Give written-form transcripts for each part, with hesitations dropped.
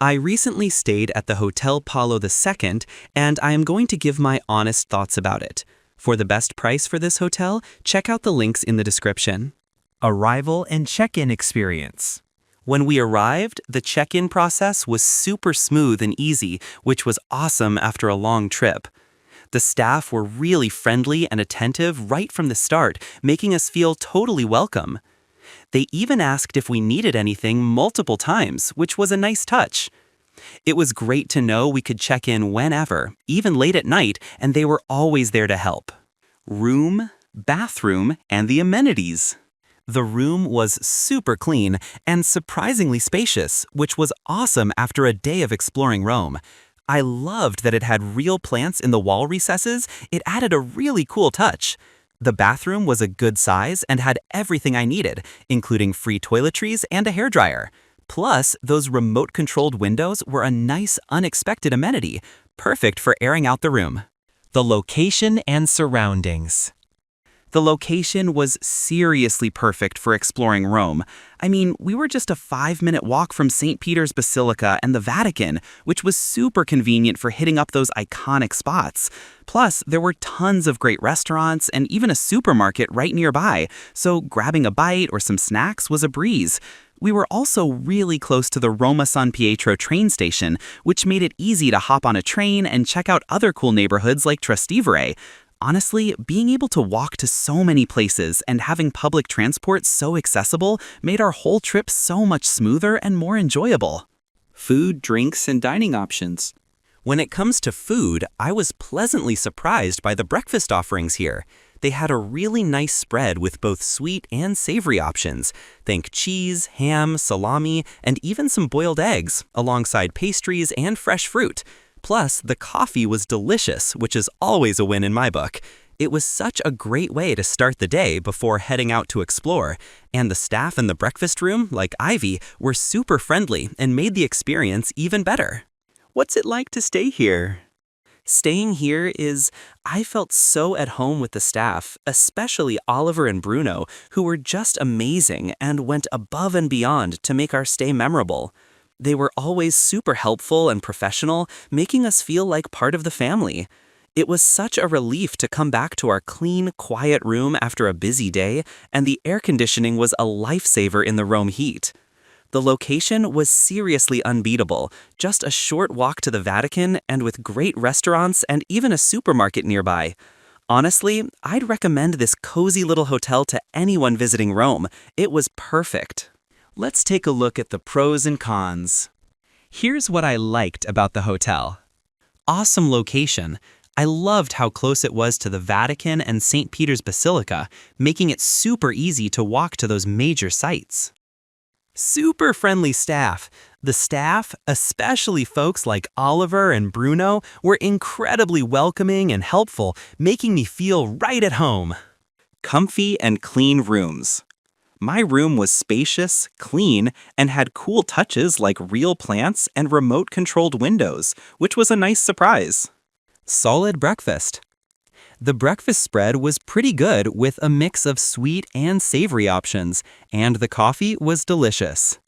I recently stayed at the Hotel Paolo II, and I am going to give my honest thoughts about it. For the best price for this hotel, check out the links in the description. Arrival and check-in experience. When we arrived, the check-in process was super smooth and easy, which was awesome after a long trip. The staff were really friendly and attentive right from the start, making us feel totally welcome. They even asked if we needed anything multiple times, which was a nice touch. It was great to know we could check in whenever, even late at night, and they were always there to help. Room, bathroom, and the amenities. The room was super clean and surprisingly spacious, which was awesome after a day of exploring Rome. I loved that it had real plants in the wall recesses. It added a really cool touch. The bathroom was a good size and had everything I needed, including free toiletries and a hairdryer. Plus, those remote-controlled windows were a nice, unexpected amenity, perfect for airing out the room. The location and surroundings. The location was seriously perfect for exploring Rome. I mean, we were just a 5-minute walk from St. Peter's Basilica and the Vatican, which was super convenient for hitting up those iconic spots. Plus, there were tons of great restaurants and even a supermarket right nearby, so grabbing a bite or some snacks was a breeze. We were also really close to the Roma San Pietro train station, which made it easy to hop on a train and check out other cool neighborhoods like Trastevere. Honestly, being able to walk to so many places and having public transport so accessible made our whole trip so much smoother and more enjoyable. Food, drinks, and dining options. When it comes to food, I was pleasantly surprised by the breakfast offerings here. They had a really nice spread with both sweet and savory options. Think cheese, ham, salami, and even some boiled eggs, alongside pastries and fresh fruit. Plus, the coffee was delicious, which is always a win in my book. It was such a great way to start the day before heading out to explore, and the staff in the breakfast room, like Ivy, were super friendly and made the experience even better. What's it like to stay here? Staying here I felt so at home with the staff, especially Oliver and Bruno, who were just amazing and went above and beyond to make our stay memorable. They were always super helpful and professional, making us feel like part of the family. It was such a relief to come back to our clean, quiet room after a busy day, and the air conditioning was a lifesaver in the Rome heat. The location was seriously unbeatable, just a short walk to the Vatican and with great restaurants and even a supermarket nearby. Honestly, I'd recommend this cozy little hotel to anyone visiting Rome. It was perfect. Let's take a look at the pros and cons. Here's what I liked about the hotel. Awesome location. I loved how close it was to the Vatican and St. Peter's Basilica, making it super easy to walk to those major sites. Super friendly staff. The staff, especially folks like Oliver and Bruno, were incredibly welcoming and helpful, making me feel right at home. Comfy and clean rooms. My room was spacious, clean, and had cool touches like real plants and remote-controlled windows, which was a nice surprise. Solid breakfast. The breakfast spread was pretty good with a mix of sweet and savory options, and the coffee was delicious.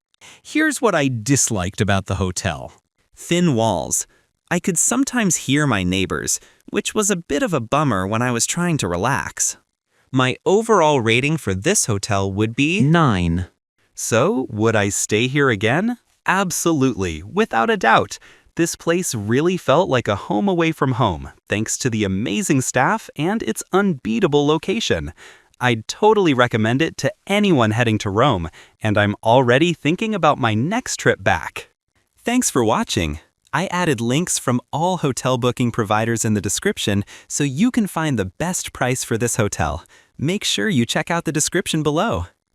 Here's what I disliked about the hotel. Thin walls. I could sometimes hear my neighbors, which was a bit of a bummer when I was trying to relax. My overall rating for this hotel would be 9. So, would I stay here again? Absolutely, without a doubt. This place really felt like a home away from home, thanks to the amazing staff and its unbeatable location. I'd totally recommend it to anyone heading to Rome, and I'm already thinking about my next trip back. Thanks for watching. I added links from all hotel booking providers in the description so you can find the best price for this hotel. Make sure you check out the description below.